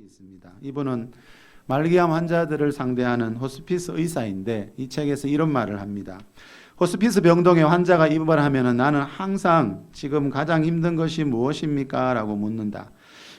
있습니다. 이분은 말기암 환자들을 상대하는 호스피스 의사인데 이 책에서 이런 말을 합니다. 호스피스 병동에 환자가 입원하면 나는 항상 지금 가장 힘든 것이 무엇입니까? 라고 묻는다.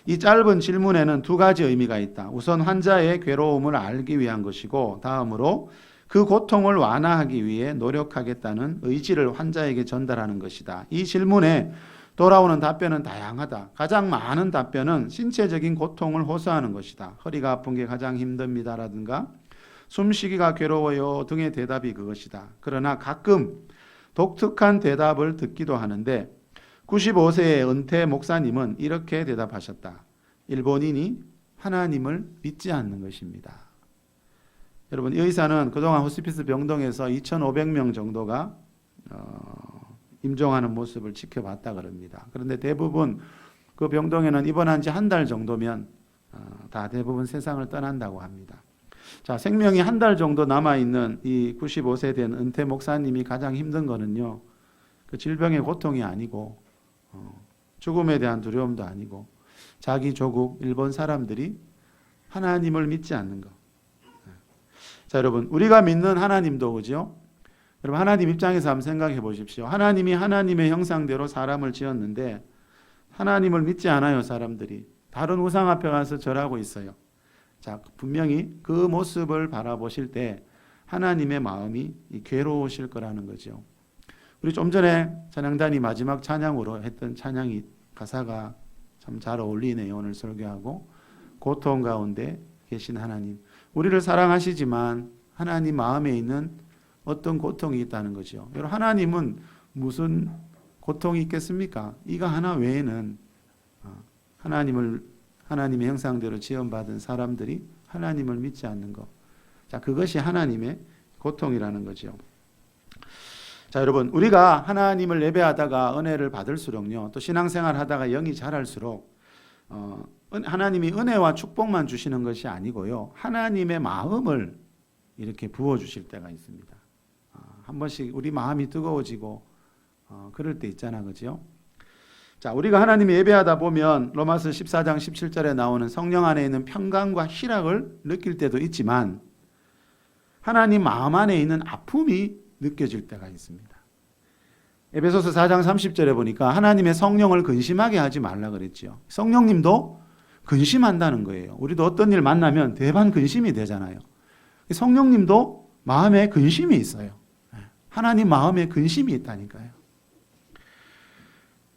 이 짧은 질문에는 두 가지 의미가 있다. 우선 환자의 괴로움을 알기 위한 것이고 다음으로 그 고통을 완화하기 위해 노력하겠다는 의지를 환자에게 전달하는 것이다. 이 질문에 돌아오는 답변은 다양하다. 가장 많은 답변은 신체적인 고통을 호소하는 것이다. 허리가 아픈 게 가장 힘듭니다라든가 숨쉬기가 괴로워요 등의 대답이 그것이다. 그러나 가끔 독특한 대답을 듣기도 하는데 95세의 은퇴 목사님은 이렇게 대답하셨다. 일본인이 하나님을 믿지 않는 것입니다. 여러분, 이 의사는 그동안 호스피스 병동에서 2,500명 정도가 임종하는 모습을 지켜봤다 그럽니다. 그런데 대부분 그 병동에는 입원한 지 한 달 정도면 다 대부분 세상을 떠난다고 합니다. 자, 생명이 한 달 정도 남아있는 이 95세 된 은퇴 목사님이 가장 힘든 거는요, 그 질병의 고통이 아니고 죽음에 대한 두려움도 아니고 자기 조국 일본 사람들이 하나님을 믿지 않는 것. 자, 여러분, 우리가 믿는 하나님도 그죠? 여러분, 하나님 입장에서 한번 생각해 보십시오. 하나님이 하나님의 형상대로 사람을 지었는데 하나님을 믿지 않아요, 사람들이. 다른 우상 앞에 가서 절하고 있어요. 자, 분명히 그 모습을 바라보실 때 하나님의 마음이 괴로우실 거라는 거죠. 우리 좀 전에 찬양단이 마지막 찬양으로 했던 찬양이 가사가 참 잘 어울리네요. 오늘 설교하고 고통 가운데 계신 하나님. 우리를 사랑하시지만 하나님 마음에 있는 어떤 고통이 있다는 거죠. 여러분, 하나님은 무슨 고통이 있겠습니까? 이거 하나 외에는 하나님의 형상대로 지원받은 사람들이 하나님을 믿지 않는 것. 자, 그것이 하나님의 고통이라는 거죠. 자, 여러분, 우리가 하나님을 예배하다가 은혜를 받을수록요, 또 신앙생활 하다가 영이 자랄수록 하나님이 은혜와 축복만 주시는 것이 아니고요, 하나님의 마음을 이렇게 부어주실 때가 있습니다. 한 번씩 우리 마음이 뜨거워지고 그럴 때 있잖아, 그죠? 자, 우리가 하나님 예배하다 보면 로마서 14장 17절에 나오는 성령 안에 있는 평강과 희락을 느낄 때도 있지만 하나님 마음 안에 있는 아픔이 느껴질 때가 있습니다. 에베소서 4장 30절에 보니까 하나님의 성령을 근심하게 하지 말라 그랬죠. 성령님도 근심한다는 거예요. 우리도 어떤 일 만나면 대반 근심이 되잖아요. 성령님도 마음에 근심이 있어요. 하나님 마음에 근심이 있다니까요.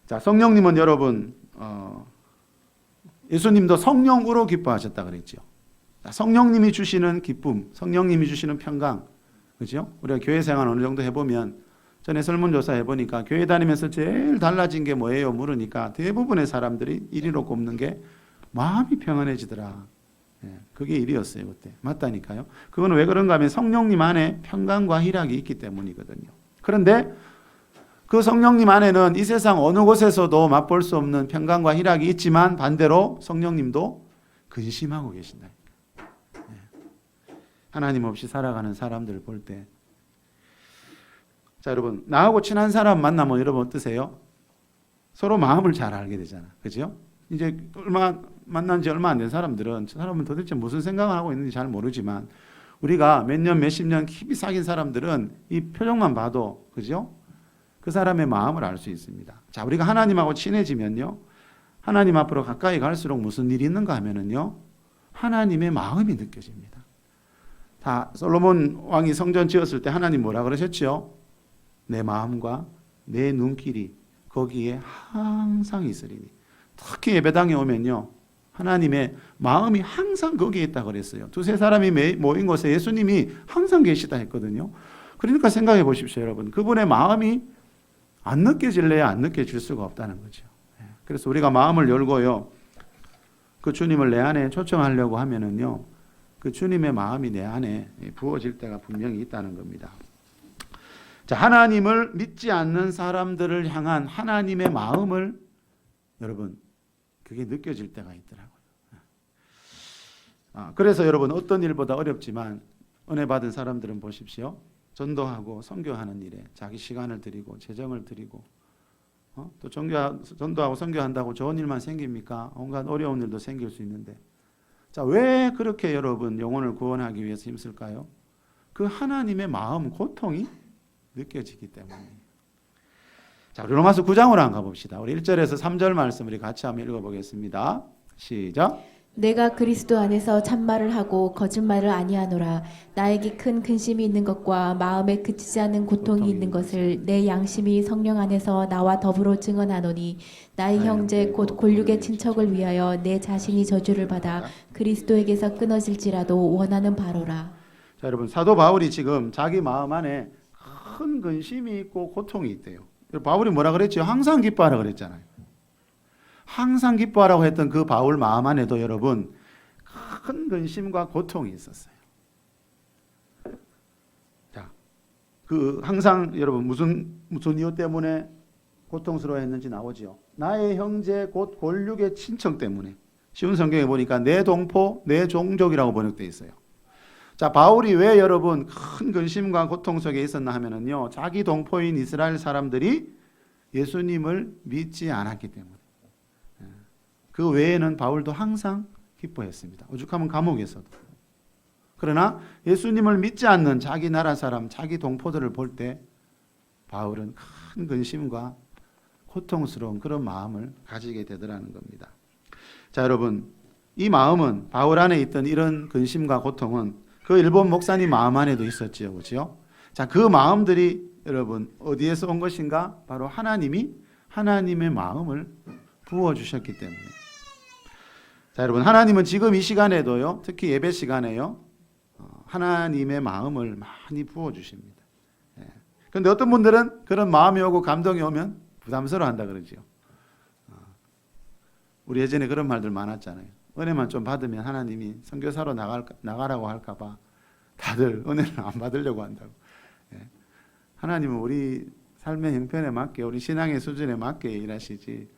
자, 성령님은 여러분 예수님도 성령으로 기뻐하셨다 그랬죠. 성령님이 주시는 기쁨, 성령님이 주시는 평강, 그죠? 우리가 교회 생활 어느 정도 해보면 전에 설문조사 해보니까 교회 다니면서 제일 달라진 게 뭐예요? 물으니까 대부분의 사람들이 1위로 꼽는 게 마음이 평안해지더라. 그게 1위였어요 그때. 맞다니까요. 그건 왜 그런가 하면 성령님 안에 평강과 희락이 있기 때문이거든요. 그런데 그 성령님 안에는 이 세상 어느 곳에서도 맛볼 수 없는 평강과 희락이 있지만 반대로 성령님도 근심하고 계신다. 하나님 없이 살아가는 사람들을 볼 때, 자, 여러분, 나하고 친한 사람 만나면 여러분 어떠세요? 서로 마음을 잘 알게 되잖아, 그죠? 이제 만난 지 얼마 안 된 사람들은 저 사람은 도대체 무슨 생각을 하고 있는지 잘 모르지만 우리가 몇 년, 몇십 년 깊이 사귄 사람들은 이 표정만 봐도, 그죠? 그 사람의 마음을 알 수 있습니다. 자, 우리가 하나님하고 친해지면요, 하나님 앞으로 가까이 갈수록 무슨 일이 있는가 하면은요, 하나님의 마음이 느껴집니다. 다 솔로몬 왕이 성전 지었을 때 하나님 뭐라 그러셨죠? 내 마음과 내 눈길이 거기에 항상 있으리니. 특히 예배당에 오면요, 하나님의 마음이 항상 거기에 있다 그랬어요. 두세 사람이 모인 곳에 예수님이 항상 계시다 했거든요. 그러니까 생각해 보십시오, 여러분. 그분의 마음이 안 느껴질래야 안 느껴질 수가 없다는 거죠. 그래서 우리가 마음을 열고요, 그 주님을 내 안에 초청하려고 하면은요, 그 주님의 마음이 내 안에 부어질 때가 분명히 있다는 겁니다. 자, 하나님을 믿지 않는 사람들을 향한 하나님의 마음을 여러분, 그게 느껴질 때가 있더라고요. 그래서 여러분, 어떤 일보다 어렵지만 은혜 받은 사람들은 보십시오. 전도하고 선교하는 일에 자기 시간을 드리고 재정을 드리고 또 전도하고 선교한다고 좋은 일만 생깁니까? 온갖 어려운 일도 생길 수 있는데 자, 왜 그렇게 여러분 영혼을 구원하기 위해서 힘쓸까요? 그 하나님의 마음, 고통이 느껴지기 때문이에요. 자, 우리 로마서 9장으로 한번 가봅시다. 우리 1절에서 3절 말씀 우리 같이 한번 읽어보겠습니다. 시작. 내가 그리스도 안에서 참말을 하고 거짓말을 아니하노라. 나에게 큰 근심이 있는 것과 마음에 그치지 않는 고통이 있는 것을 내 양심이 성령 안에서 나와 더불어 증언하노니 나의 형제 곧 골육의 친척을 위하여 내 자신이 저주를 받아 그리스도에게서 끊어질지라도 원하는 바로라. 자, 여러분 사도 바울이 지금 자기 마음 안에 큰 근심이 있고 고통이 있대요. 바울이 뭐라 그랬죠? 항상 기뻐하라 그랬잖아요. 항상 기뻐하라고 했던 그 바울 마음 안에도 여러분 큰 근심과 고통이 있었어요. 자, 그 항상 여러분 무슨 이유 때문에 고통스러워했는지 나오지요. 나의 형제 곧 골육의 친척 때문에. 쉬운 성경에 보니까 내 동포, 내 종족이라고 번역되어 있어요. 자, 바울이 왜 여러분 큰 근심과 고통 속에 있었나 하면은요, 자기 동포인 이스라엘 사람들이 예수님을 믿지 않았기 때문에. 그 외에는 바울도 항상 기뻐했습니다. 오죽하면 감옥에서도. 그러나 예수님을 믿지 않는 자기 나라 사람, 자기 동포들을 볼 때 바울은 큰 근심과 고통스러운 그런 마음을 가지게 되더라는 겁니다. 자, 여러분, 이 마음은 바울 안에 있던 이런 근심과 고통은 그 일본 목사님 마음 안에도 있었지요. 그렇죠? 자, 그 마음들이 여러분 어디에서 온 것인가? 바로 하나님이 하나님의 마음을 부어 주셨기 때문에. 자, 여러분, 하나님은 지금 이 시간에도요, 특히 예배 시간에요, 하나님의 마음을 많이 부어 주십니다. 그런데 어떤 분들은 그런 마음이 오고 감동이 오면 부담스러워한다 그러죠. 우리 예전에 그런 말들 많았잖아요. 은혜만 좀 받으면 하나님이 선교사로 나가라고 할까봐 다들 은혜를 안 받으려고 한다고. 하나님은 우리 삶의 형편에 맞게, 우리 신앙의 수준에 맞게 일하시지.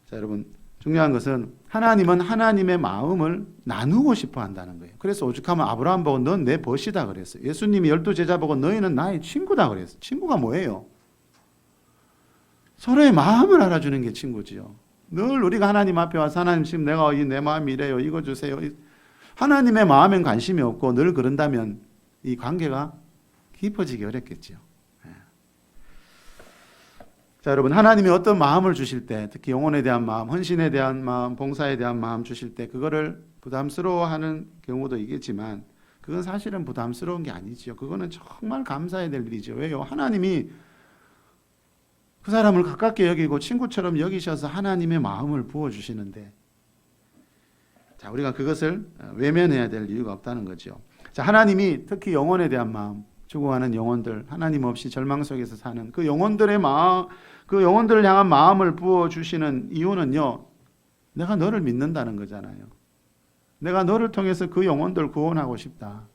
자, 여러분, 중요한 것은 하나님은 하나님의 마음을 나누고 싶어 한다는 거예요. 그래서 오죽하면 아브라함 보고 넌 내 벗이다 그랬어요. 예수님이 12제자 보고 너희는 나의 친구다 그랬어요. 친구가 뭐예요? 서로의 마음을 알아주는 게 친구지요. 늘 우리가 하나님 앞에 와서 하나님 지금 내가 내 마음이 이래요. 이거 주세요. 하나님의 마음엔 관심이 없고 늘 그런다면 이 관계가 깊어지기 어렵겠죠. 자, 여러분, 하나님이 어떤 마음을 주실 때, 특히 영혼에 대한 마음, 헌신에 대한 마음, 봉사에 대한 마음 주실 때 그거를 부담스러워하는 경우도 있겠지만 그건 사실은 부담스러운 게 아니죠. 그거는 정말 감사해야 될 일이죠. 왜요? 하나님이 그 사람을 가깝게 여기고 친구처럼 여기셔서 하나님의 마음을 부어주시는데, 자, 우리가 그것을 외면해야 될 이유가 없다는 거죠. 자, 하나님이 특히 영혼에 대한 마음, 죽어가는 영혼들, 하나님 없이 절망 속에서 사는 그 영혼들의 마음, 그 영혼들을 향한 마음을 부어주시는 이유는요, 내가 너를 믿는다는 거잖아요. 내가 너를 통해서 그 영혼들 구원하고 싶다.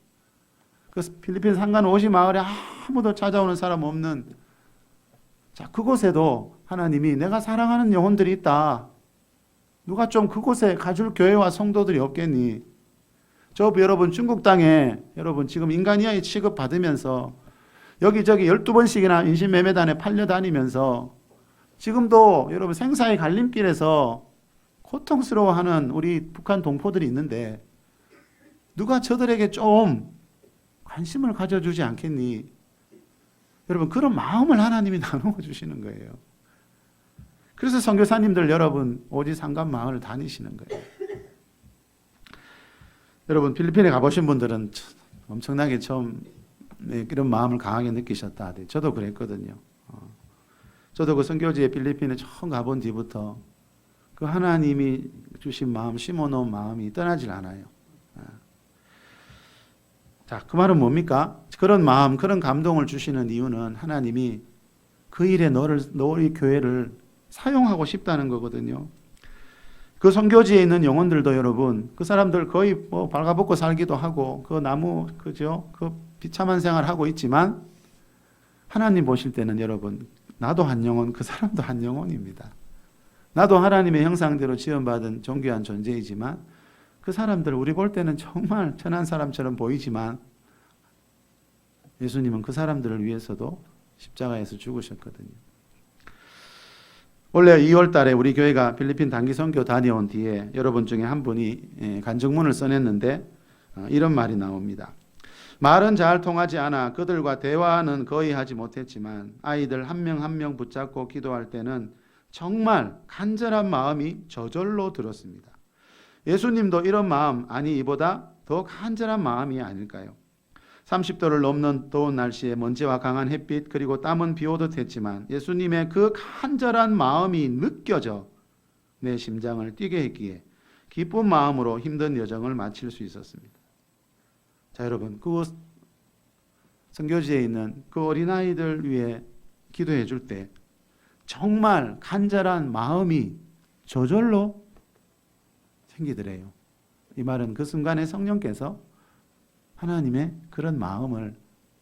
그 필리핀 산간 오시 마을에 아무도 찾아오는 사람 없는, 자, 그곳에도 하나님이 내가 사랑하는 영혼들이 있다. 누가 좀 그곳에 가줄 교회와 성도들이 없겠니? 저 여러분 중국 땅에 여러분 지금 인간이하에 취급받으면서 여기저기 12번씩이나 인신매매단에 팔려다니면서 지금도 여러분 생사의 갈림길에서 고통스러워하는 우리 북한 동포들이 있는데 누가 저들에게 좀 관심을 가져주지 않겠니? 여러분, 그런 마음을 하나님이 나누어 주시는 거예요. 그래서 선교사님들 여러분 오지 상관 마을을 다니시는 거예요. 여러분, 필리핀에 가보신 분들은 엄청나게 처음 이런 마음을 강하게 느끼셨다. 저도 그랬거든요. 저도 그 선교지에 필리핀에 처음 가본 뒤부터 그 하나님이 주신 마음, 심어놓은 마음이 떠나질 않아요. 자, 그 말은 뭡니까? 그런 마음, 그런 감동을 주시는 이유는 하나님이 그 일에 너희 교회를 사용하고 싶다는 거거든요. 그 선교지에 있는 영혼들도 여러분, 그 사람들 거의 뭐 발가벗고 살기도 하고 그 나무, 그죠? 그 비참한 생활을 하고 있지만 하나님 보실 때는 여러분, 나도 한 영혼, 그 사람도 한 영혼입니다. 나도 하나님의 형상대로 지원받은 존귀한 존재이지만 그 사람들 우리 볼 때는 정말 천한 사람처럼 보이지만 예수님은 그 사람들을 위해서도 십자가에서 죽으셨거든요. 원래 2월 달에 우리 교회가 필리핀 단기 선교 다녀온 뒤에 여러분 중에 한 분이 간증문을 써냈는데 이런 말이 나옵니다. 말은 잘 통하지 않아 그들과 대화는 거의 하지 못했지만 아이들 한 명 한 명 붙잡고 기도할 때는 정말 간절한 마음이 저절로 들었습니다. 예수님도 이런 마음, 아니 이보다 더 간절한 마음이 아닐까요? 30도를 넘는 더운 날씨에 먼지와 강한 햇빛 그리고 땀은 비오듯 했지만 예수님의 그 간절한 마음이 느껴져 내 심장을 뛰게 했기에 기쁜 마음으로 힘든 여정을 마칠 수 있었습니다. 자, 여러분, 그 선교지에 있는 그 어린아이들 위해 기도해 줄 때 정말 간절한 마음이 저절로 생기더래요. 이 말은 그 순간에 성령께서 하나님의 그런 마음을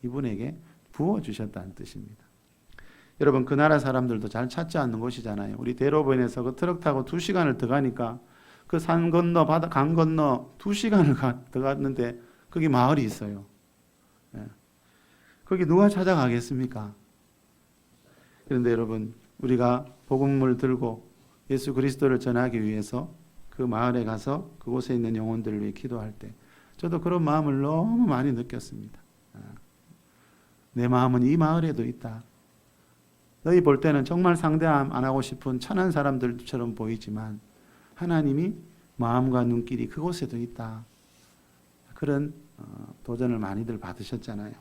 이분에게 부어주셨다는 뜻입니다. 여러분, 그 나라 사람들도 잘 찾지 않는 곳이잖아요. 우리 대로변에서 그 트럭 타고 2시간을 더 가니까 그 산 건너 바다 강 건너 2시간을 더 갔는데 거기 마을이 있어요. 거기 누가 찾아가겠습니까? 그런데 여러분, 우리가 복음을 들고 예수 그리스도를 전하기 위해서 그 마을에 가서 그곳에 있는 영혼들을 위해 기도할 때 저도 그런 마음을 너무 많이 느꼈습니다. 내 마음은 이 마을에도 있다. 너희 볼 때는 정말 상대 안 하고 싶은 천한 사람들처럼 보이지만 하나님이 마음과 눈길이 그곳에도 있다. 그런 도전을 많이들 받으셨잖아요.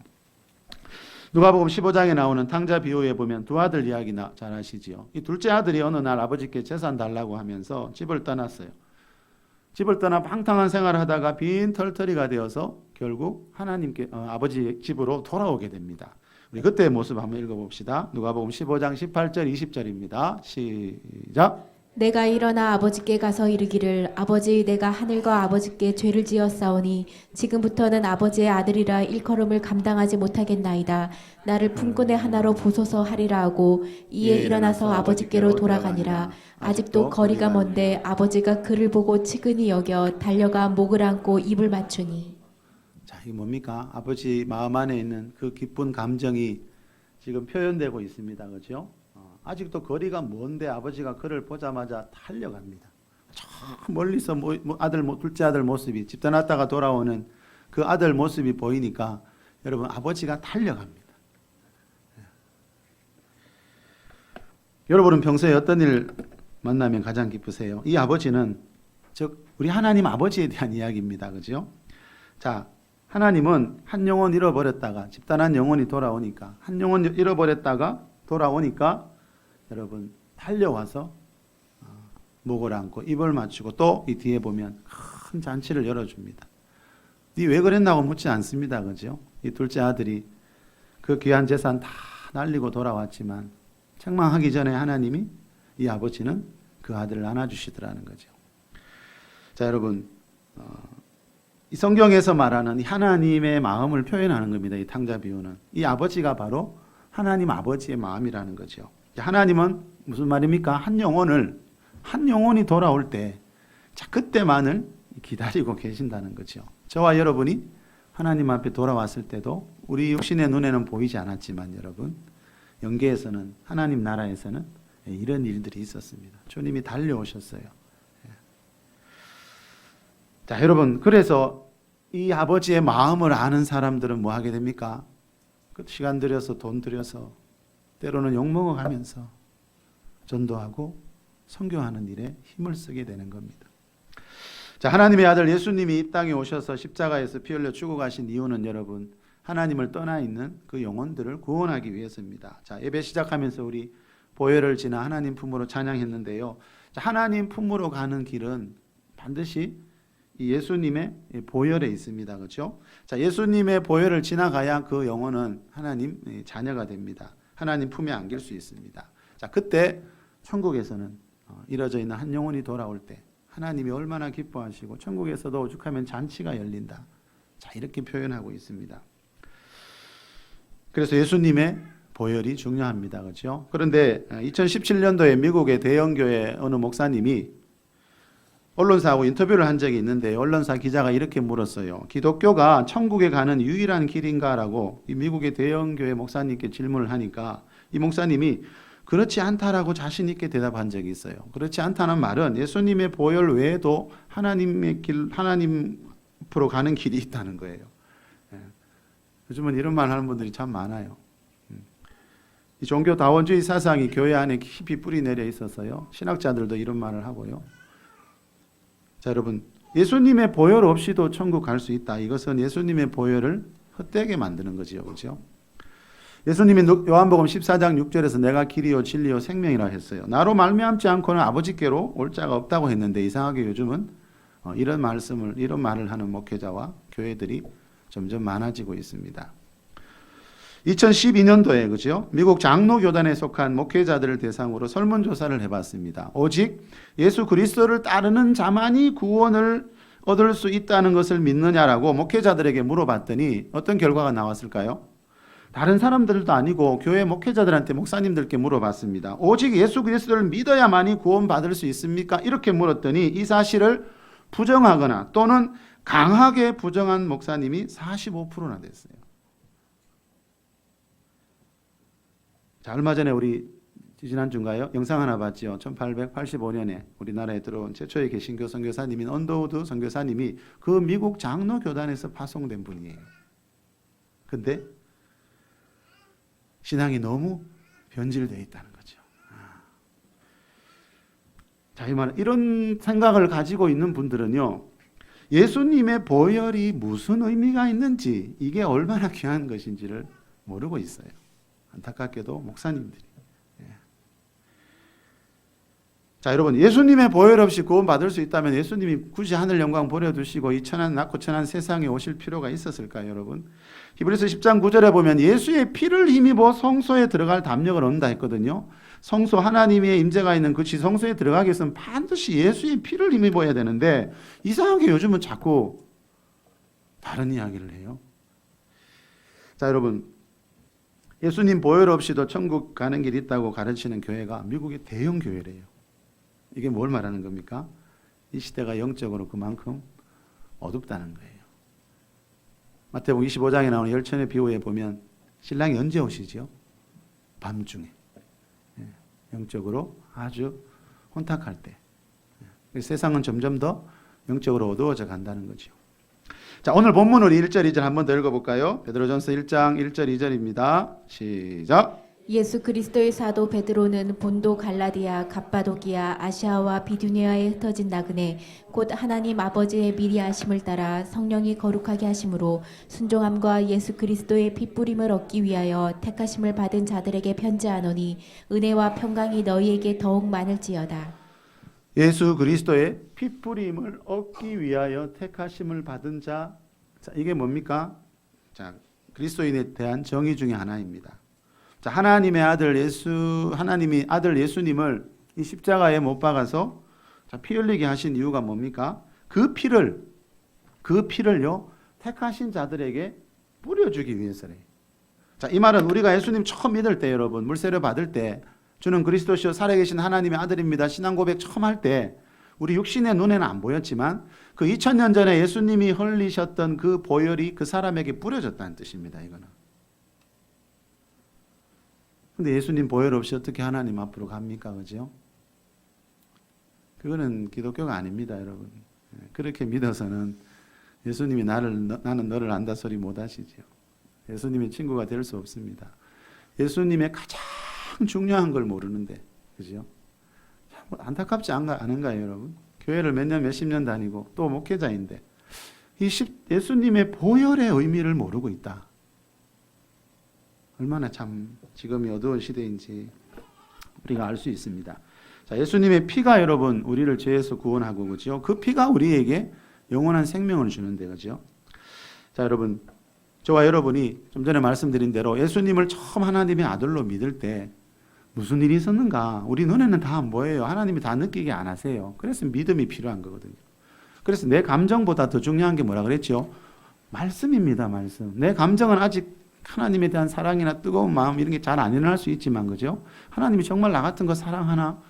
누가복음 15장에 나오는 탕자 비유에 보면 두 아들 이야기 잘 아시지요. 이 둘째 아들이 어느 날 아버지께 재산 달라고 하면서 집을 떠났어요. 집을 떠나 방탕한 생활을 하다가 빈 털터리가 되어서 결국 하나님께 아버지 집으로 돌아오게 됩니다. 우리 그때의 모습 한번 읽어봅시다. 누가복음 15장 18절 20절입니다. 시작. 내가 일어나 아버지께 가서 이르기를 아버지 내가 하늘과 아버지께 죄를 지었사오니 지금부터는 아버지의 아들이라 일컬음을 감당하지 못하겠나이다. 나를 품꾼의 하나로 보소서 하리라 하고 이에 일어나서 아버지께로 돌아가니라. 아직도 거리가 먼데 아버지가 그를 보고 측은히 여겨 달려가 목을 안고 입을 맞추니. 자, 이게 뭡니까? 아버지 마음 안에 있는 그 기쁜 감정이 지금 표현되고 있습니다. 그렇죠? 아직도 거리가 먼데 아버지가 그를 보자마자 달려갑니다. 저 멀리서 둘째 아들 모습이 집 떠났다가 돌아오는 그 아들 모습이 보이니까 여러분 아버지가 달려갑니다. 여러분은 평소에 어떤 일 만나면 가장 기쁘세요? 이 아버지는 즉 우리 하나님 아버지에 대한 이야기입니다. 그죠? 자, 하나님은 한 영혼 잃어버렸다가 집단한 영혼이 돌아오니까 한 영혼 잃어버렸다가 돌아오니까 여러분 달려와서 목을 안고 입을 맞추고 또 이 뒤에 보면 큰 잔치를 열어줍니다. 네 왜 그랬나고 묻지 않습니다. 그죠? 이 둘째 아들이 그 귀한 재산 다 날리고 돌아왔지만 책망하기 전에 하나님이 이 아버지는 그 아들을 안아주시더라는 거죠. 자, 여러분 이 성경에서 말하는 이 하나님의 마음을 표현하는 겁니다. 이 탕자 비유는 이 아버지가 바로 하나님 아버지의 마음이라는 거죠. 하나님은 무슨 말입니까? 한 영혼이 돌아올 때, 자, 그때만을 기다리고 계신다는 거죠. 저와 여러분이 하나님 앞에 돌아왔을 때도 우리 육신의 눈에는 보이지 않았지만 여러분, 영계에서는 하나님 나라에서는 이런 일들이 있었습니다. 주님이 달려오셨어요. 자, 여러분, 그래서 이 아버지의 마음을 아는 사람들은 뭐 하게 됩니까? 그 시간 들여서 돈 들여서 때로는 욕먹어가면서 전도하고 선교하는 일에 힘을 쓰게 되는 겁니다. 자, 하나님의 아들 예수님이 이 땅에 오셔서 십자가에서 피 흘려 죽어 가신 이유는 여러분 하나님을 떠나 있는 그 영혼들을 구원하기 위해서입니다. 자, 예배 시작하면서 우리 보혈을 지나 하나님 품으로 찬양했는데요. 자, 하나님 품으로 가는 길은 반드시 이 예수님의 보혈에 있습니다. 그렇죠? 자, 예수님의 보혈을 지나가야 그 영혼은 하나님 자녀가 됩니다. 하나님 품에 안길 수 있습니다. 자, 그때 천국에서는 이뤄져 있는 한 영혼이 돌아올 때 하나님이 얼마나 기뻐하시고 천국에서도 오죽하면 잔치가 열린다. 자, 이렇게 표현하고 있습니다. 그래서 예수님의 보혈이 중요합니다. 그렇죠? 그런데 2017년도에 미국의 대형교회 어느 목사님이 언론사하고 인터뷰를 한 적이 있는데 언론사 기자가 이렇게 물었어요. 기독교가 천국에 가는 유일한 길인가라고 이 미국의 대형교회 목사님께 질문을 하니까 이 목사님이 그렇지 않다라고 자신 있게 대답한 적이 있어요. 그렇지 않다는 말은 예수님의 보혈 외에도 하나님의 길, 하나님 앞으로 가는 길이 있다는 거예요. 예. 요즘은 이런 말 하는 분들이 참 많아요. 이 종교 다원주의 사상이 교회 안에 깊이 뿌리 내려 있어서요. 신학자들도 이런 말을 하고요. 자, 여러분, 예수님의 보혈 없이도 천국 갈 수 있다. 이것은 예수님의 보혈을 헛되게 만드는 거지요. 그렇죠? 예수님이 요한복음 14장 6절에서 내가 길이요 진리요 생명이라 했어요. 나로 말미암지 않고는 아버지께로 올 자가 없다고 했는데 이상하게 요즘은 이런 말을 하는 목회자와 교회들이 점점 많아지고 있습니다. 2012년도에 그죠? 미국 장로교단에 속한 목회자들을 대상으로 설문조사를 해봤습니다. 오직 예수 그리스도를 따르는 자만이 구원을 얻을 수 있다는 것을 믿느냐라고 목회자들에게 물어봤더니 어떤 결과가 나왔을까요? 다른 사람들도 아니고 교회 목회자들한테 목사님들께 물어봤습니다. 오직 예수 그리스도를 믿어야만이 구원받을 수 있습니까? 이렇게 물었더니 이 사실을 부정하거나 또는 강하게 부정한 목사님이 45%나 됐어요. 자, 얼마 전에 우리 지난주인가요? 영상 하나 봤죠. 1885년에 우리나라에 들어온 최초의 개신교 선교사님인 언더우드 선교사님이 그 미국 장로교단에서 파송된 분이에요. 근데 신앙이 너무 변질되어 있다는 거죠. 자, 이 말은 이런 생각을 가지고 있는 분들은요. 예수님의 보혈이 무슨 의미가 있는지 이게 얼마나 귀한 것인지를 모르고 있어요. 안타깝게도 목사님들이. 자, 여러분, 예수님의 보혈 없이 구원받을 수 있다면 예수님이 굳이 하늘 영광 버려두시고 이 낮고 천한 세상에 오실 필요가 있었을까요, 여러분? 히브리서 10장 9절에 보면 예수의 피를 힘입어 성소에 들어갈 담력을 얻는다 했거든요. 성소, 하나님의 임재가 있는 그 지성소에 들어가기 위해서는 반드시 예수의 피를 힘입어야 되는데 이상하게 요즘은 자꾸 다른 이야기를 해요. 자, 여러분, 예수님 보혈 없이도 천국 가는 길이 있다고 가르치는 교회가 미국의 대형 교회래요. 이게 뭘 말하는 겁니까? 이 시대가 영적으로 그만큼 어둡다는 거예요. 마태복음 25장에 나오는 열천의 비유에 보면 신랑이 언제 오시죠? 밤중에. 영적으로 아주 혼탁할 때. 세상은 점점 더 영적으로 어두워져 간다는 거죠. 자, 오늘 본문 우리 1절 2절 한번 더 읽어볼까요? 베드로전서 1장 1절 2절입니다. 시작. 예수 그리스도의 사도 베드로는 본도 갈라디아 갑바도기아 아시아와 비두니아에 흩어진 나그네 곧 하나님 아버지의 미리 하심을 따라 성령이 거룩하게 하심으로 순종함과 예수 그리스도의 핏부림을 얻기 위하여 택하심을 받은 자들에게 편지하노니 은혜와 평강이 너희에게 더욱 많을지어다. 예수 그리스도의 핏부림을 얻기 위하여 택하심을 받은 자, 이게 뭡니까? 자, 그리스도인에 대한 정의 중에 하나입니다. 자, 하나님이 아들 예수님을 이 십자가에 못 박아서 피 흘리게 하신 이유가 뭡니까? 그 피를요 택하신 자들에게 뿌려주기 위해서래. 자, 이 말은 우리가 예수님 처음 믿을 때 여러분 물세례 받을 때 주는 그리스도시요 살아계신 하나님의 아들입니다. 신앙 고백 처음 할 때 우리 육신의 눈에는 안 보였지만 그 2000년 전에 예수님이 흘리셨던 그 보혈이 그 사람에게 뿌려졌다는 뜻입니다. 이거는. 근데 예수님 보혈 없이 어떻게 하나님 앞으로 갑니까? 그죠? 그거는 기독교가 아닙니다, 여러분. 그렇게 믿어서는 예수님이 나는 너를 안다 소리 못 하시죠. 예수님의 친구가 될 수 없습니다. 예수님의 가장 중요한 걸 모르는데, 그죠? 참 안타깝지 않은가요, 여러분? 교회를 몇 년, 몇십 년 다니고 또 목회자인데 예수님의 보혈의 의미를 모르고 있다. 얼마나 참 지금이 어두운 시대인지 우리가 알 수 있습니다. 자, 예수님의 피가 여러분 우리를 죄에서 구원하고 그죠? 그 피가 우리에게 영원한 생명을 주는데 그죠? 자, 여러분 저와 여러분이 좀 전에 말씀드린 대로 예수님을 처음 하나님의 아들로 믿을 때 무슨 일이 있었는가? 우리 눈에는 다 안 보여요. 하나님이 다 느끼게 안 하세요. 그래서 믿음이 필요한 거거든요. 그래서 내 감정보다 더 중요한 게 뭐라 그랬죠? 말씀입니다. 말씀. 내 감정은 아직 하나님에 대한 사랑이나 뜨거운 마음 이런 게 잘 안 일어날 수 있지만 그죠? 하나님이 정말 나 같은 거 사랑하나?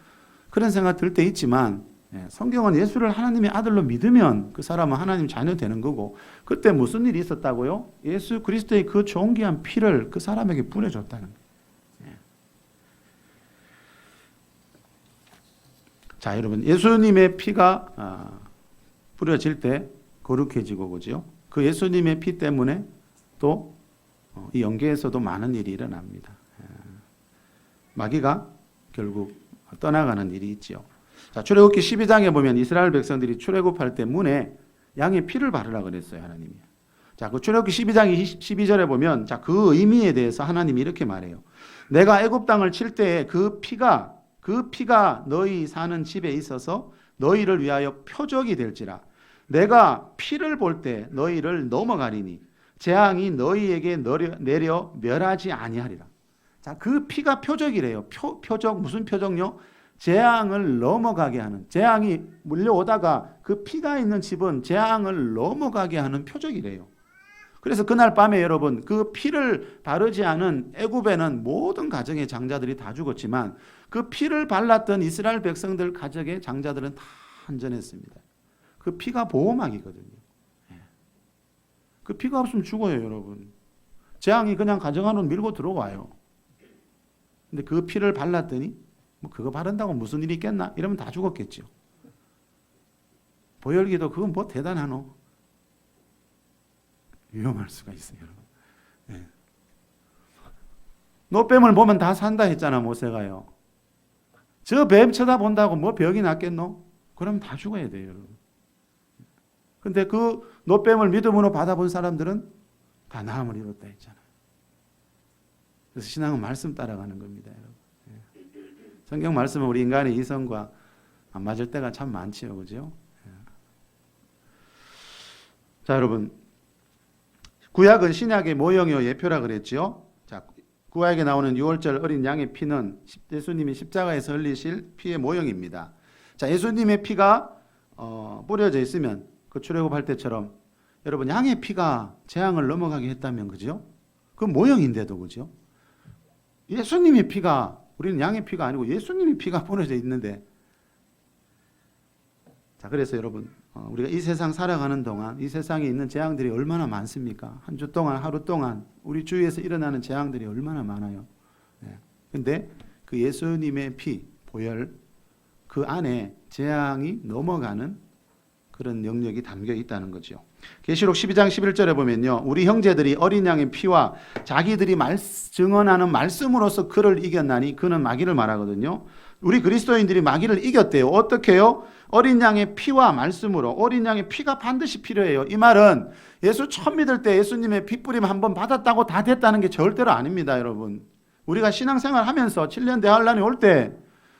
그런 생각 들 때 있지만 성경은 예수를 하나님의 아들로 믿으면 그 사람은 하나님 자녀 되는 거고 그때 무슨 일이 있었다고요? 예수 그리스도의 그 존귀한 피를 그 사람에게 뿌려줬다는 거예요. 자, 여러분, 예수님의 피가 뿌려질 때 거룩해지고 그죠? 그 예수님의 피 때문에 또 이 영계에서도 많은 일이 일어납니다. 마귀가 결국 떠나가는 일이 있죠. 자, 출애굽기 12장에 보면 이스라엘 백성들이 출애굽할 때 문에 양의 피를 바르라 그랬어요, 하나님이. 자, 그 출애굽기 12장 12절에 보면 자, 그 의미에 대해서 하나님이 이렇게 말해요. 내가 애굽 땅을 칠 때에 그 피가 너희 사는 집에 있어서 너희를 위하여 표적이 될지라. 내가 피를 볼 때 너희를 넘어가리니 재앙이 너희에게 내려 멸하지 아니하리라. 자, 그 피가 표적이래요. 표적 무슨 표적요? 재앙을 넘어가게 하는, 재앙이 물려오다가 그 피가 있는 집은 재앙을 넘어가게 하는 표적이래요. 그래서 그날 밤에 여러분 그 피를 바르지 않은 애굽에는 모든 가정의 장자들이 다 죽었지만 그 피를 발랐던 이스라엘 백성들 가정의 장자들은 다 안전했습니다. 그 피가 보호막이거든요. 그 피가 없으면 죽어요, 여러분. 재앙이 그냥 가정 안으로 밀고 들어와요. 근데 그 피를 발랐더니 뭐 그거 바른다고 무슨 일이 있겠나? 이러면 다 죽었겠죠. 보혈기도 그건 뭐 대단하노? 위험할 수가 있어요, 여러분. 네. 노뱀을 보면 다 산다 했잖아, 모세가요. 저 뱀 쳐다본다고 뭐 병이 낫겠노? 그럼 다 죽어야 돼요, 여러분. 근데 그 노뱀을 믿음으로 받아본 사람들은 다 나음을 이뤘다 했잖아요. 그래서 신앙은 말씀 따라가는 겁니다, 여러분. 성경 말씀은 우리 인간의 이성과 안 맞을 때가 참 많지요, 그죠? 자, 여러분. 구약은 신약의 모형이요 예표라 그랬죠. 자, 구약에 나오는 6월절 어린 양의 피는 예수님이 십자가에서 흘리실 피의 모형입니다. 자, 예수님의 피가 뿌려져 있으면 그 출애굽할 때처럼 여러분 양의 피가 재앙을 넘어가게 했다면 그죠? 그 모형인데도 그죠? 예수님의 피가 우리는 양의 피가 아니고 예수님의 피가 뿌려져 있는데 자, 그래서 여러분 우리가 이 세상 살아가는 동안 이 세상에 있는 재앙들이 얼마나 많습니까? 한 주 동안 하루 동안 우리 주위에서 일어나는 재앙들이 얼마나 많아요. 근데 그 예수님의 피, 보혈 그 안에 재앙이 넘어가는 그런 영역이 담겨 있다는 거죠. 계시록 12장 11절에 보면요. 우리 형제들이 어린 양의 피와 자기들이 증언하는 말씀으로서 그를 이겼나니 그는 마귀를 말하거든요. 우리 그리스도인들이 마귀를 이겼대요. 어떻게요? 어린 양의 피와 말씀으로. 어린 양의 피가 반드시 필요해요. 이 말은 예수 처음 믿을 때 예수님의 피 뿌림 한번 받았다고 다 됐다는 게 절대로 아닙니다, 여러분. 우리가 신앙생활 하면서 7년 대환란이 올 때,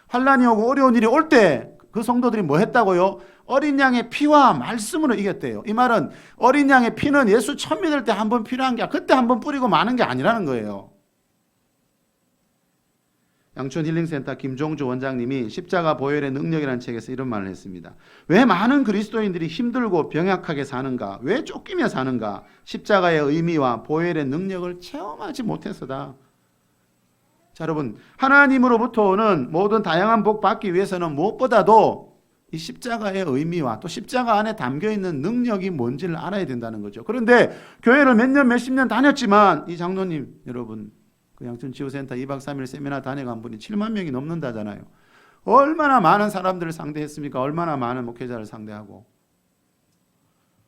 환란이 오고 어려운 일이 올 때 그 성도들이 뭐 했다고요? 어린 양의 피와 말씀으로 이겼대요. 이 말은 어린 양의 피는 예수 처음 믿을 때 한 번 필요한 게 그때 한 번 뿌리고 마는 게 아니라는 거예요. 양촌 힐링센터 김종주 원장님이 십자가 보혈의 능력이라는 책에서 이런 말을 했습니다. 왜 많은 그리스도인들이 힘들고 병약하게 사는가? 왜 쫓기며 사는가? 십자가의 의미와 보혈의 능력을 체험하지 못해서다. 자, 여러분, 하나님으로부터 오는 모든 다양한 복 받기 위해서는 무엇보다도 이 십자가의 의미와 또 십자가 안에 담겨있는 능력이 뭔지를 알아야 된다는 거죠. 그런데 교회를 몇 년, 몇십 년 다녔지만 이 장로님, 여러분, 그 양천치유센터 2박 3일 세미나 다녀간 분이 7만 명이 넘는다잖아요. 얼마나 많은 사람들을 상대했습니까? 얼마나 많은 목회자를 상대하고.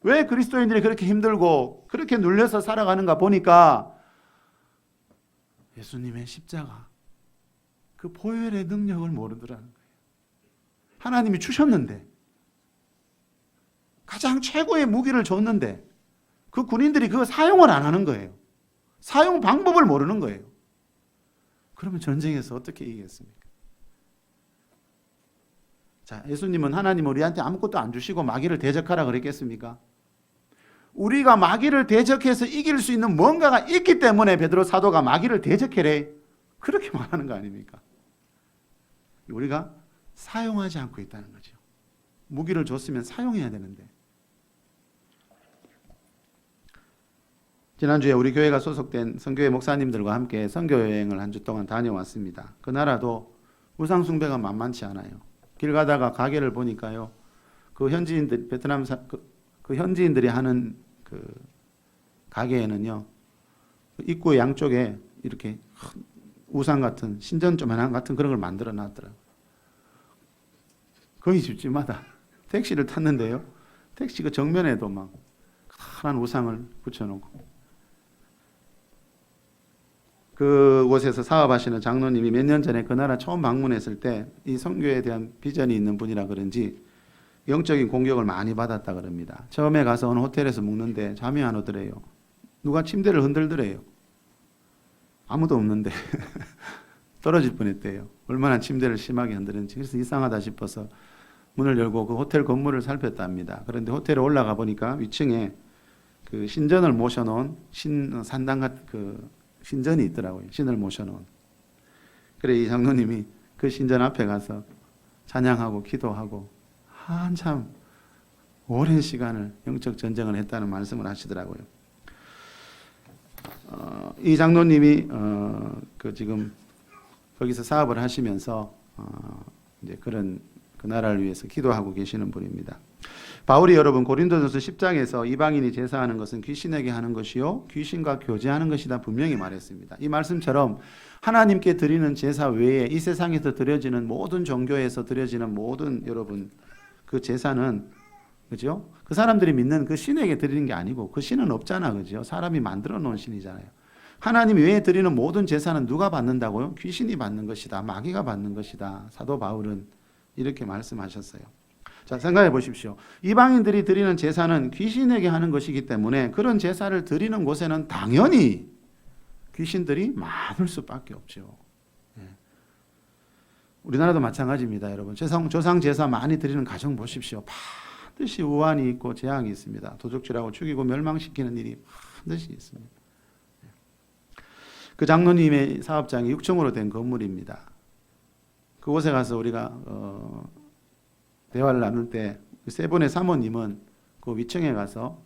왜 그리스도인들이 그렇게 힘들고 그렇게 눌려서 살아가는가 보니까 예수님의 십자가, 그 보혈의 능력을 모르더라는 거예요. 하나님이 주셨는데, 가장 최고의 무기를 줬는데 그 군인들이 그거 사용을 안 하는 거예요. 사용 방법을 모르는 거예요. 그러면 전쟁에서 어떻게 이기겠습니까? 자, 예수님은 하나님 우리한테 아무것도 안 주시고 마귀를 대적하라 그랬겠습니까? 우리가 마귀를 대적해서 이길 수 있는 뭔가가 있기 때문에 베드로 사도가 마귀를 대적해래 그렇게 말하는 거 아닙니까? 우리가 사용하지 않고 있다는 거죠. 무기를 줬으면 사용해야 되는데. 지난주에 우리 교회가 소속된 선교회 목사님들과 함께 선교여행을 한 주 동안 다녀왔습니다. 그 나라도 우상숭배가 만만치 않아요. 길 가다가 가게를 보니까요, 그 현지인들, 베트남 그 현지인들이 하는 그 가게에는요, 입구 양쪽에 이렇게 우상 같은 신전 조그만 같은 그런 걸 만들어 놨더라고요. 거의 집집마다 택시를 탔는데요. 택시 그 정면에도 막 커다란 우상을 붙여놓고 그곳에서 사업하시는 장로님이 몇 년 전에 그 나라 처음 방문했을 때 이 선교에 대한 비전이 있는 분이라 그런지 영적인 공격을 많이 받았다 그럽니다. 처음에 가서 어느 호텔에서 묵는데 잠이 안 오더래요. 누가 침대를 흔들더래요. 아무도 없는데 떨어질 뻔했대요. 얼마나 침대를 심하게 흔드는지. 그래서 이상하다 싶어서 문을 열고 그 호텔 건물을 살폈답니다. 그런데 호텔에 올라가 보니까 위층에 그 신전을 모셔놓은 산당 같은 그 신전이 있더라고요. 신을 모셔놓은. 그래 이 장로님이 그 신전 앞에 가서 찬양하고 기도하고 한참 오랜 시간을 영적 전쟁을 했다는 말씀을 하시더라고요. 이 장로님이 그 지금 거기서 사업을 하시면서 이제 그런 그 나라를 위해서 기도하고 계시는 분입니다. 바울이 여러분 고린도전서 10장에서 이방인이 제사하는 것은 귀신에게 하는 것이요 귀신과 교제하는 것이다 분명히 말했습니다. 이 말씀처럼 하나님께 드리는 제사 외에 이 세상에서 드려지는 모든 종교에서 드려지는 모든 여러분 그 제사는 그죠? 그 사람들이 믿는 그 신에게 드리는 게 아니고 그 신은 없잖아, 그죠? 사람이 만들어 놓은 신이잖아요. 하나님 외에 드리는 모든 제사는 누가 받는다고요? 귀신이 받는 것이다, 마귀가 받는 것이다. 사도 바울은 이렇게 말씀하셨어요. 자, 생각해 보십시오. 이방인들이 드리는 제사는 귀신에게 하는 것이기 때문에 그런 제사를 드리는 곳에는 당연히 귀신들이 많을 수밖에 없죠. 우리나라도 마찬가지입니다, 여러분. 조상 제사 많이 드리는 가정 보십시오. 반드시 우환이 있고 재앙이 있습니다. 도적질하고 죽이고 멸망시키는 일이 반드시 있습니다. 그 장로님의 사업장이 6층으로 된 건물입니다. 그곳에 가서 우리가 대화를 나눌 때 세 분의 사모님은 그 위층에 가서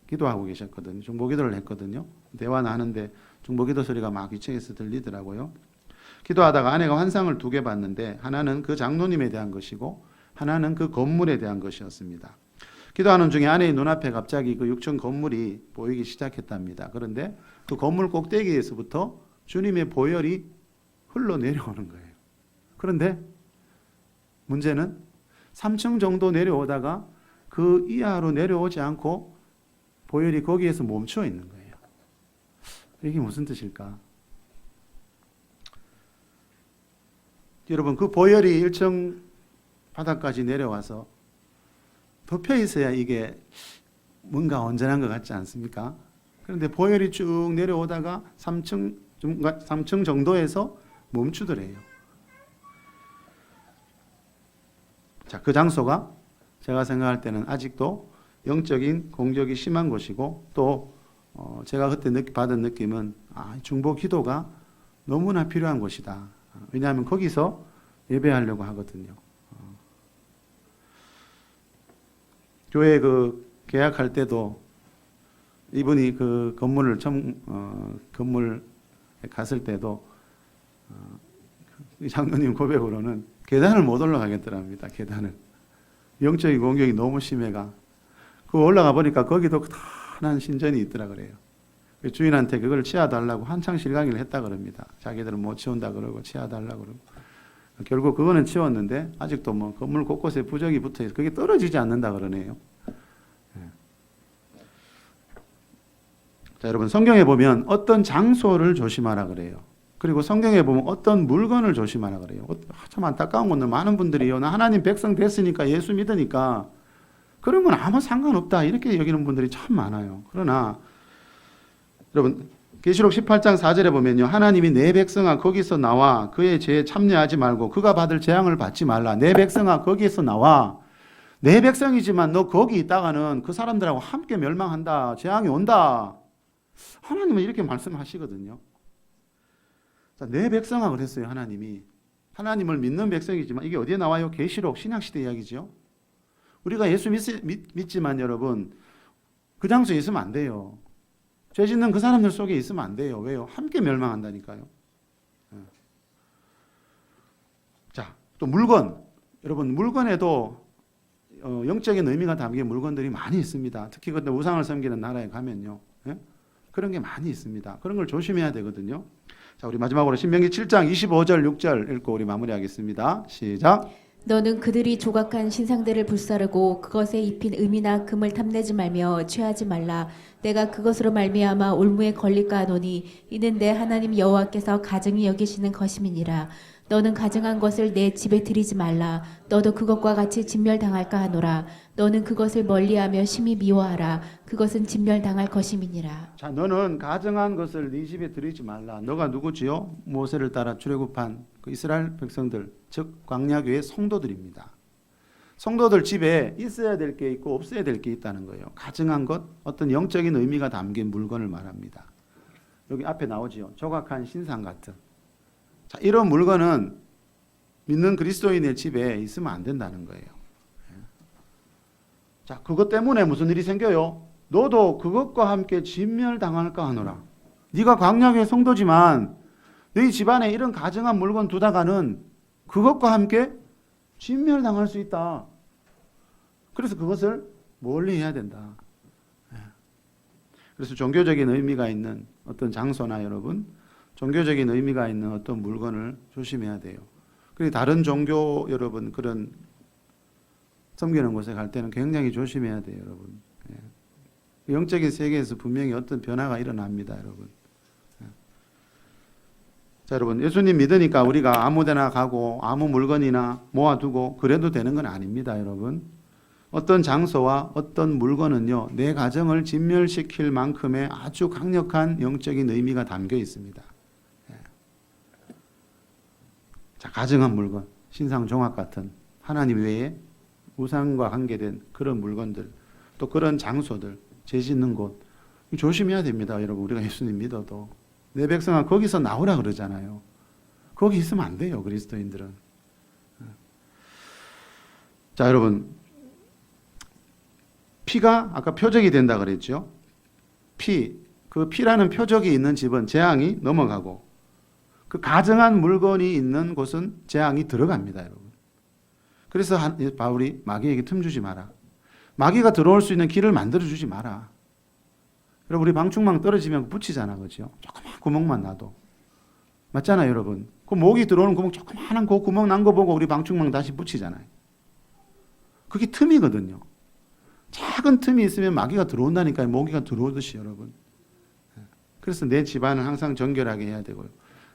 기도하고 계셨거든요. 중보기도를 했거든요. 대화는 하는데 중보기도 소리가 막 위층에서 들리더라고요. 기도하다가 아내가 환상을 2개 봤는데 하나는 그 장로님에 대한 것이고 하나는 그 건물에 대한 것이었습니다. 기도하는 중에 아내의 눈앞에 갑자기 그 6층 건물이 보이기 시작했답니다. 그런데 그 건물 꼭대기에서부터 주님의 보혈이 흘러내려오는 거예요. 그런데 문제는 3층 정도 내려오다가 그 이하로 내려오지 않고 보혈이 거기에서 멈춰 있는 거예요. 이게 무슨 뜻일까? 여러분 그 보혈이 1층 바닥까지 내려와서 덮여 있어야 이게 뭔가 온전한 것 같지 않습니까? 그런데 보혈이 쭉 내려오다가 3층 정도에서 멈추더래요. 자, 그 장소가 제가 생각할 때는 아직도 영적인 공격이 심한 곳이고 또 제가 그때 받은 느낌은 중보 기도가 너무나 필요한 곳이다. 왜냐하면 거기서 예배하려고 하거든요. 교회 그 계약할 때도 이분이 그 건물을 건물에 갔을 때도 장로님 고백으로는 계단을 못 올라가겠더랍니다. 계단을. 영적인 공격이 너무 심해가. 그 올라가 보니까 거기도 크다란 신전이 있더라 그래요. 주인한테 그걸 치워달라고 한창 실강의를 했다 그럽니다. 자기들은 못 치운다 그러고 치워달라고 그러고. 결국 그거는 치웠는데 아직도 뭐 건물 곳곳에 부적이 붙어 있어. 그게 떨어지지 않는다 그러네요. 자, 여러분 성경에 보면 어떤 장소를 조심하라 그래요. 그리고 성경에 보면 어떤 물건을 조심하라 그래요. 참 안타까운 건데 많은 분들이요. 나 하나님 백성 됐으니까 예수 믿으니까 그런 건 아무 상관없다 이렇게 여기는 분들이 참 많아요. 그러나 여러분 계시록 18장 4절에 보면요. 하나님이 내 백성아 거기서 나와 그의 죄에 참여하지 말고 그가 받을 재앙을 받지 말라. 내 백성아 거기에서 나와. 내 백성이지만 너 거기 있다가는 그 사람들하고 함께 멸망한다. 재앙이 온다. 하나님은 이렇게 말씀하시거든요. 자, 내 백성아 그랬어요. 하나님이. 하나님을 믿는 백성이지만 이게 어디에 나와요? 계시록 신약시대 이야기죠. 우리가 예수 믿지만 여러분 그 장소에 있으면 안 돼요. 죄 짓는 그 사람들 속에 있으면 안 돼요. 왜요? 함께 멸망한다니까요. 자, 또 물건. 여러분 물건에도 영적인 의미가 담긴 물건들이 많이 있습니다. 특히 근데 우상을 섬기는 나라에 가면요. 그런 게 많이 있습니다. 그런 걸 조심해야 되거든요. 자, 우리 마지막으로 신명기 7장 25절 6절 읽고 우리 마무리하겠습니다. 시작. 너는 그들이 조각한 신상들을 불사르고 그것에 입힌 금이나 금을 탐내지 말며 취하지 말라. 내가 그것으로 말미암아 올무에 걸릴까 하노니 이는 내 하나님 여호와께서 가증히 여기시는 것임이니라. 너는 가증한 것을 내 집에 들이지 말라. 너도 그것과 같이 진멸당할까 하노라. 너는 그것을 멀리하며 심히 미워하라. 그것은 진멸당할 것임이니라. 자, 너는 가증한 것을 네 집에 들이지 말라. 너가 누구지요? 모세를 따라 출애굽한 그 이스라엘 백성들, 즉 광야교의 성도들입니다. 성도들 집에 있어야 될 게 있고 없어야 될 게 있다는 거예요. 가증한 것, 어떤 영적인 의미가 담긴 물건을 말합니다. 여기 앞에 나오지요. 조각한 신상 같은. 자, 이런 물건은 믿는 그리스도인의 집에 있으면 안 된다는 거예요. 자, 그것 때문에 무슨 일이 생겨요? 너도 그것과 함께 진멸당할까 하노라. 네가 광야교의 성도지만 너희 집안에 이런 가증한 물건 두다가는 그것과 함께 진멸당할 수 있다. 그래서 그것을 멀리 해야 된다. 그래서 종교적인 의미가 있는 어떤 장소나 여러분, 종교적인 의미가 있는 어떤 물건을 조심해야 돼요. 그리고 다른 종교 여러분 그런 섬기는 곳에 갈 때는 굉장히 조심해야 돼요, 여러분. 영적인 세계에서 분명히 어떤 변화가 일어납니다, 여러분. 자, 여러분, 예수님 믿으니까 우리가 아무데나 가고 아무 물건이나 모아두고 그래도 되는 건 아닙니다, 여러분. 어떤 장소와 어떤 물건은요, 내 가정을 진멸시킬 만큼의 아주 강력한 영적인 의미가 담겨 있습니다. 자, 가증한 물건, 신상 종합 같은 하나님 외에 우상과 관계된 그런 물건들, 또 그런 장소들, 죄 짓는 곳 조심해야 됩니다, 여러분. 우리가 예수님 믿어도 내 백성아 거기서 나오라 그러잖아요. 거기 있으면 안 돼요, 그리스도인들은. 자, 여러분, 피가 아까 표적이 된다 그랬죠. 그 피라는 표적이 있는 집은 재앙이 넘어가고 그 가증한 물건이 있는 곳은 재앙이 들어갑니다, 여러분. 그래서 바울이 마귀에게 틈 주지 마라. 마귀가 들어올 수 있는 길을 만들어 주지 마라. 여러분, 우리 방충망 떨어지면 붙이잖아, 그죠? 조그만 구멍만 놔도. 맞잖아요, 여러분. 그 모기 들어오는 구멍, 조그만한 그 구멍 난 거 보고 우리 방충망 다시 붙이잖아요. 그게 틈이거든요. 작은 틈이 있으면 마귀가 들어온다니까요. 모기가 들어오듯이, 여러분. 그래서 내 집안을 항상 정결하게 해야 되고요.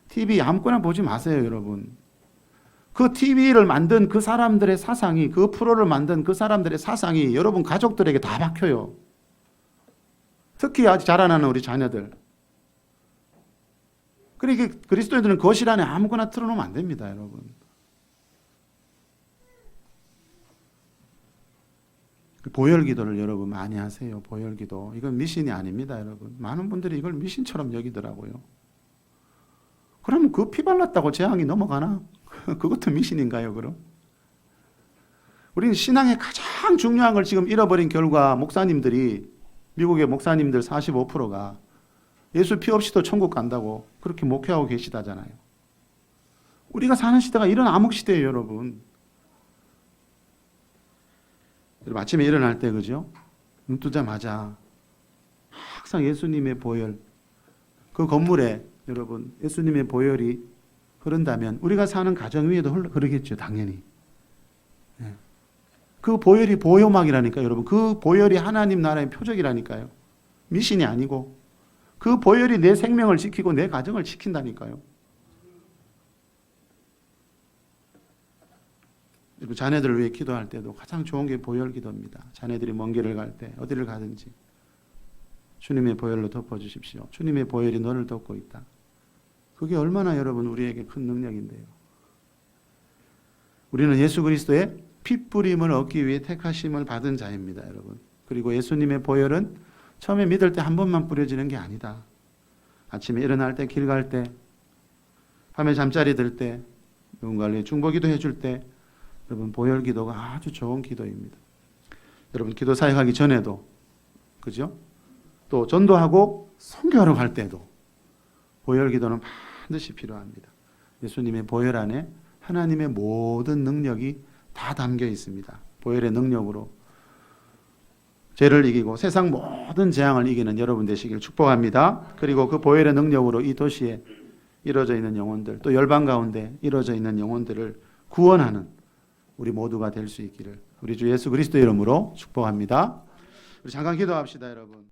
TV 아무거나 보지 마세요, 여러분. 그 TV를 만든 그 사람들의 사상이, 그 프로를 만든 그 사람들의 사상이 여러분 가족들에게 다 박혀요. 특히 아직 자라나는 우리 자녀들. 그러니까 그리스도인들은 거실 안에 아무거나 틀어놓으면 안 됩니다, 여러분. 보혈 기도를 여러분 많이 하세요. 보혈 기도. 이건 미신이 아닙니다, 여러분. 많은 분들이 이걸 미신처럼 여기더라고요. 그러면 그 피 발랐다고 재앙이 넘어가나? 그것도 미신인가요, 그럼? 우리는 신앙의 가장 중요한 걸 지금 잃어버린 결과 목사님들이, 미국의 목사님들 45%가 예수 피 없이도 천국 간다고 그렇게 목회하고 계시다잖아요. 우리가 사는 시대가 이런 암흑 시대예요, 여러분. 여러분, 아침에 일어날 때, 그죠? 눈 뜨자마자 항상 예수님의 보혈, 그 건물에 여러분 예수님의 보혈이 흐른다면 우리가 사는 가정 위에도 흐르겠죠, 당연히. 그 보혈이 보호막이라니까요, 여러분. 그 보혈이 하나님 나라의 표적이라니까요. 미신이 아니고 그 보혈이 내 생명을 지키고 내 가정을 지킨다니까요. 여러분, 자녀들을 위해 기도할 때도 가장 좋은 게 보혈 기도입니다. 자녀들이 먼 길을 갈 때 어디를 가든지 주님의 보혈로 덮어주십시오. 주님의 보혈이 너를 덮고 있다. 그게 얼마나 여러분 우리에게 큰 능력인데요. 우리는 예수 그리스도의 핏부림을 얻기 위해 택하심을 받은 자입니다, 여러분. 그리고 예수님의 보혈은 처음에 믿을 때 한 번만 뿌려지는 게 아니다. 아침에 일어날 때, 길 갈 때, 밤에 잠자리 들 때, 누군가를 위해 중보기도 해줄 때, 여러분 보혈 기도가 아주 좋은 기도입니다. 여러분 기도 사역하기 전에도, 그죠? 또 전도하고 선교하러 갈 때도 보혈 기도는 반드시 필요합니다. 예수님의 보혈 안에 하나님의 모든 능력이 다 담겨 있습니다. 보혈의 능력으로 죄를 이기고 세상 모든 재앙을 이기는 여러분 되시길 축복합니다. 그리고 그 보혈의 능력으로 이 도시에 이루어져 있는 영혼들, 또 열방 가운데 이루어져 있는 영혼들을 구원하는 우리 모두가 될 수 있기를 우리 주 예수 그리스도의 이름으로 축복합니다. 우리 잠깐 기도합시다, 여러분.